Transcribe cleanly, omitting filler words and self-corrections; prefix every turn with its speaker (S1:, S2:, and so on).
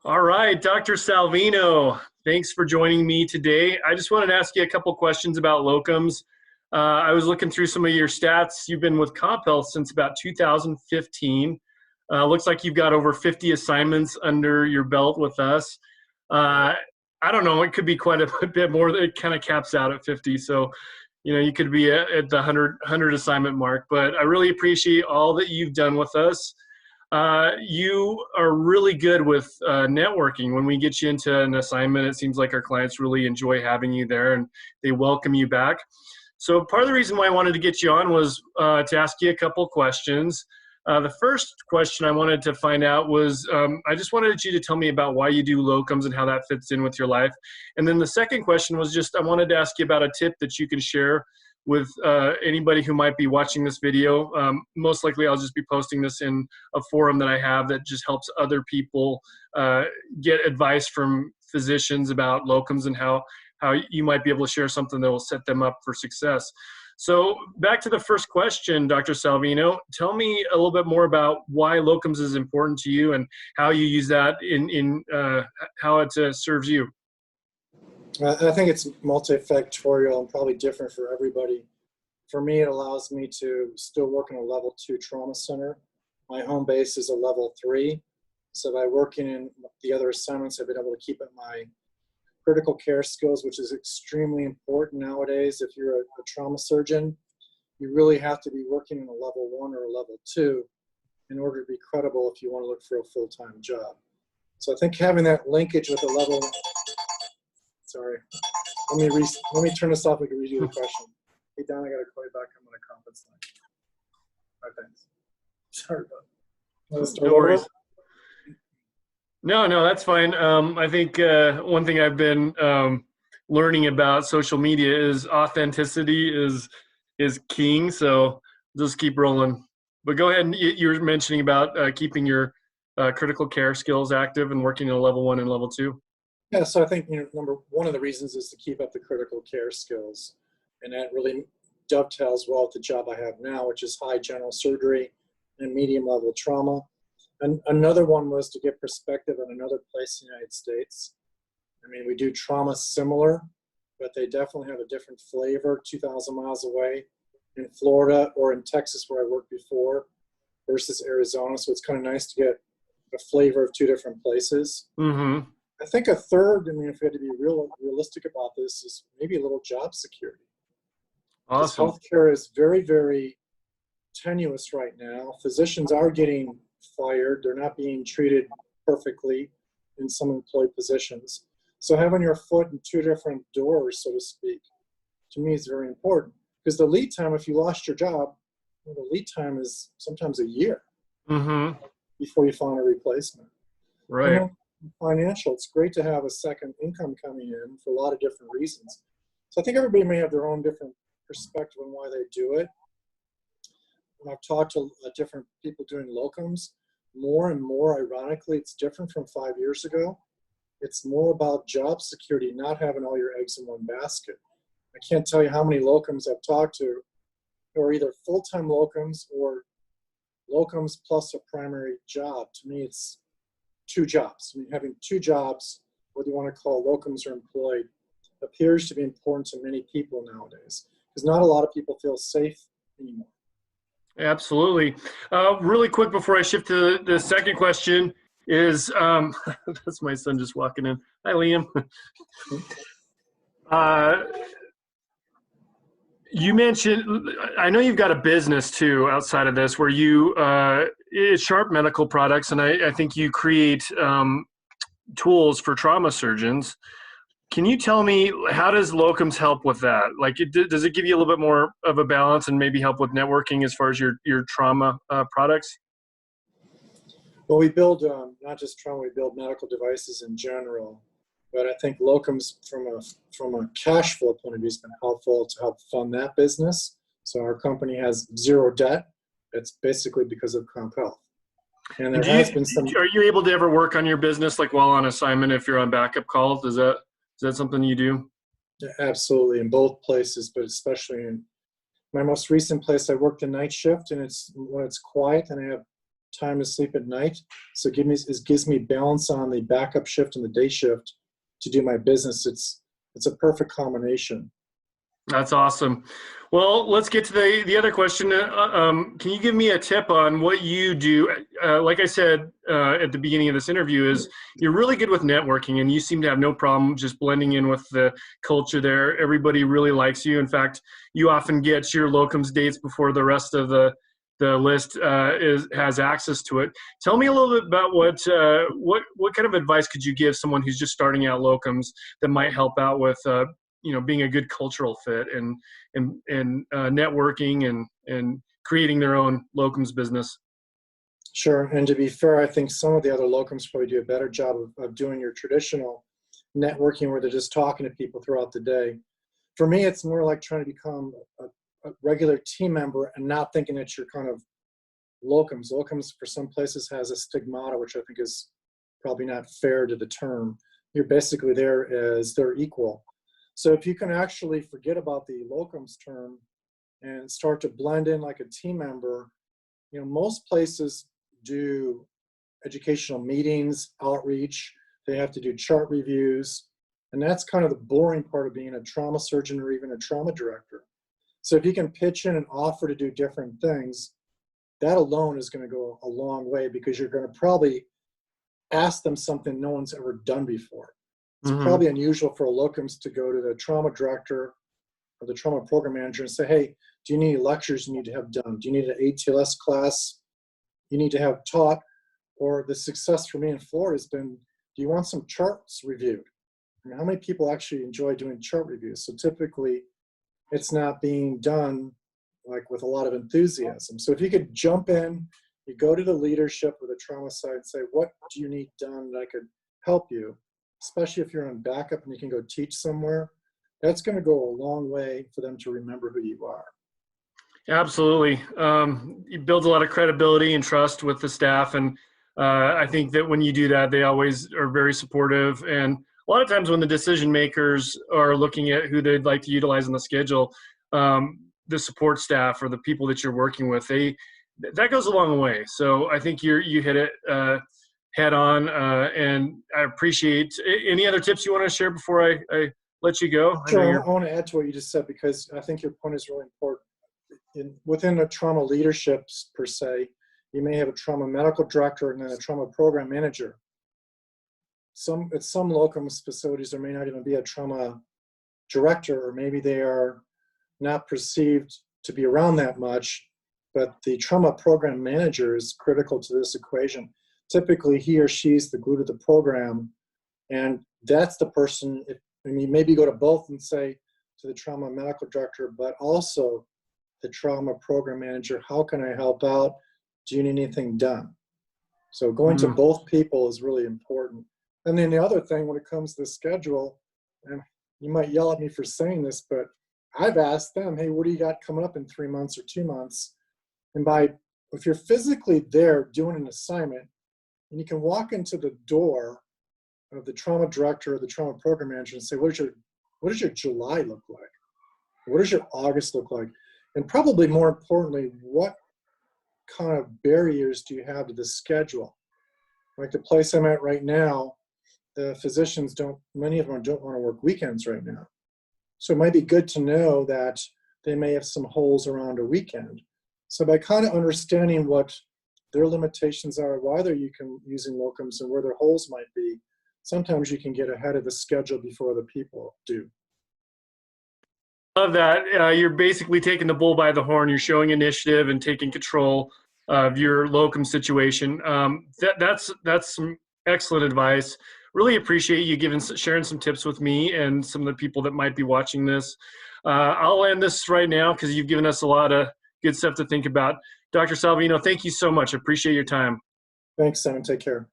S1: All right, Dr. Salvino, thanks for joining me today. I just wanted to ask you a couple questions about locums. I was looking through some of your stats. You've been with CompHealth since about 2015. Looks like you've got over 50 assignments under your belt with us. I don't know, it could be quite a bit more. It kind of caps out at 50. So, you could be at the 100 assignment mark. But I really appreciate all that you've done with us. You are really good with networking. When we get you into an assignment, it seems like our clients really enjoy having you there and they welcome you back. So part of the reason why I wanted to get you on was to ask you a couple questions. The first question I wanted to find out was, I just wanted you to tell me about why you do locums and how that fits in with your life. And then the second question was just, I wanted to ask you about a tip that you can share with anybody who might be watching this video. Most likely I'll just be posting this in a forum that I have that just helps other people get advice from physicians about locums and how you might be able to share something that will set them up for success. So back to the first question, Dr. Salvino, tell me a little bit more about why locums is important to you and how you use that in how it serves you.
S2: I think it's multifactorial and probably different for everybody. For me, it allows me to still work in a level 2 trauma center. My home base is a level 3. So by working in the other assignments, I've been able to keep up my critical care skills, which is extremely important nowadays. If you're a trauma surgeon, you really have to be working in a level 1 or a level 2 in order to be credible if you want to look for a full-time job. So I think having that linkage with a level, sorry, let me turn this off. We can redo the question. Hey Don, I got to call you back. I'm on a conference line. All right, thanks. Sorry about that.
S1: No worries. No, that's fine. I think one thing I've been learning about social media is authenticity is king. So just keep rolling. But go ahead. You were mentioning about keeping your critical care skills active and working in a level 1 and level 2.
S2: Yeah, so I think one of the reasons is to keep up the critical care skills, and that really dovetails well with the job I have now, which is high general surgery and medium level trauma. And another one was to get perspective on another place in the United States. I mean, we do trauma similar, but they definitely have a different flavor 2,000 miles away in Florida or in Texas where I worked before versus Arizona. So it's kind of nice to get a flavor of 2 different places.
S1: Mm-hmm.
S2: I think a third, if we had to be realistic about this, is maybe a little job security.
S1: Awesome.
S2: Healthcare is very, very tenuous right now. Physicians are getting fired. They're not being treated perfectly in some employed positions. So having your foot in 2 different doors, so to speak, to me is very important. Because the lead time, if you lost your job, the lead time is sometimes a year before you find a replacement.
S1: Right.
S2: Financial, it's great to have a second income coming in for a lot of different reasons. So I think everybody may have their own different perspective on why they do it. When I've talked to different people doing locums, more and more, ironically, it's different from 5 years ago. It's more about job security, not having all your eggs in one basket. I can't tell you how many locums I've talked to who are either full-time locums or locums plus a primary job. To me, it's 2 jobs. Having 2 jobs, whether you want to call locums or employed, appears to be important to many people nowadays because not a lot of people feel safe anymore.
S1: Absolutely. Really quick before I shift to the second question is, that's my son just walking in. Hi, Liam. You mentioned, I know you've got a business too outside of this where you, it's Sharp Medical Products, and I think you create tools for trauma surgeons. Can you tell me, how does locums help with that? Like, does it give you a little bit more of a balance and maybe help with networking as far as your trauma products?
S2: Well, we build not just trauma, we build medical devices in general. But I think locums from a cash flow point of view has been helpful to help fund that business. So our company has 0 debt. It's basically because of CompHealth. And there has been some.
S1: Are you able to ever work on your business like while on assignment if you're on backup calls? Is that something you do?
S2: Yeah, absolutely, in both places, but especially in my most recent place. I worked the night shift, and when it's quiet and I have time to sleep at night. So it gives me balance on the backup shift and the day shift to do my business. It's a perfect combination.
S1: That's awesome. Well, let's get to the other question. Can you give me a tip on what you do? Like I said at the beginning of this interview, is you're really good with networking, and you seem to have no problem just blending in with the culture there. Everybody really likes you. In fact, you often get your locums dates before the rest of the list has access to it. Tell me a little bit about what kind of advice could you give someone who's just starting out locums that might help out with being a good cultural fit and networking and creating their own locums business?
S2: Sure. And to be fair, I think some of the other locums probably do a better job of doing your traditional networking where they're just talking to people throughout the day. For me, it's more like trying to become a regular team member and not thinking that you're kind of locums. Locums for some places has a stigmata, which I think is probably not fair to the term. You're basically there as their equal. So if you can actually forget about the locums term and start to blend in like a team member, most places do educational meetings, outreach, they have to do chart reviews, and that's kind of the boring part of being a trauma surgeon or even a trauma director. So if you can pitch in and offer to do different things, that alone is going to go a long way because you're going to probably ask them something no one's ever done before. It's probably unusual for a locums to go to the trauma director or the trauma program manager and say, hey, do you need any lectures you need to have done? Do you need an ATLS class you need to have taught? Or the success for me in Florida has been, do you want some charts reviewed? I mean, how many people actually enjoy doing chart reviews? So typically it's not being done like with a lot of enthusiasm. So if you could jump in, you go to the leadership of the trauma side and say, what do you need done that I could help you? Especially if you're on backup and you can go teach somewhere, that's going to go a long way for them to remember who you are.
S1: Absolutely. It builds a lot of credibility and trust with the staff. And I think that when you do that, they always are very supportive. And a lot of times when the decision makers are looking at who they'd like to utilize in the schedule, the support staff or the people that you're working with, that goes a long way. So I think you hit it head on, and I appreciate. Any other tips you want to share before I let you go?
S2: Sure, I want to add to what you just said because I think your point is really important. Within the trauma leaderships per se, you may have a trauma medical director and then a trauma program manager. At some locums facilities, there may not even be a trauma director, or maybe they are not perceived to be around that much, but the trauma program manager is critical to this equation. Typically, he or she's the glue to the program, and that's the person, maybe go to both and say to the trauma medical director, but also the trauma program manager, how can I help out? Do you need anything done? So going to both people is really important. And then the other thing when it comes to the schedule, and you might yell at me for saying this, but I've asked them, hey, what do you got coming up in 3 months or 2 months? And if you're physically there doing an assignment, and you can walk into the door of the trauma director or the trauma program manager and say, what does your July look like? What does your August look like? And probably more importantly, what kind of barriers do you have to the schedule? Like the place I'm at right now, the physicians many of them don't want to work weekends right now. So it might be good to know that they may have some holes around a weekend. So by kind of understanding what their limitations are, why they're using locums and where their holes might be, sometimes you can get ahead of the schedule before other people do.
S1: Love that. You're basically taking the bull by the horn. You're showing initiative and taking control of your locum situation. That's some excellent advice. Really appreciate you sharing some tips with me and some of the people that might be watching this. I'll end this right now because you've given us a lot of good stuff to think about. Dr. Salvino, thank you so much. I appreciate your time.
S2: Thanks, Simon. Take care.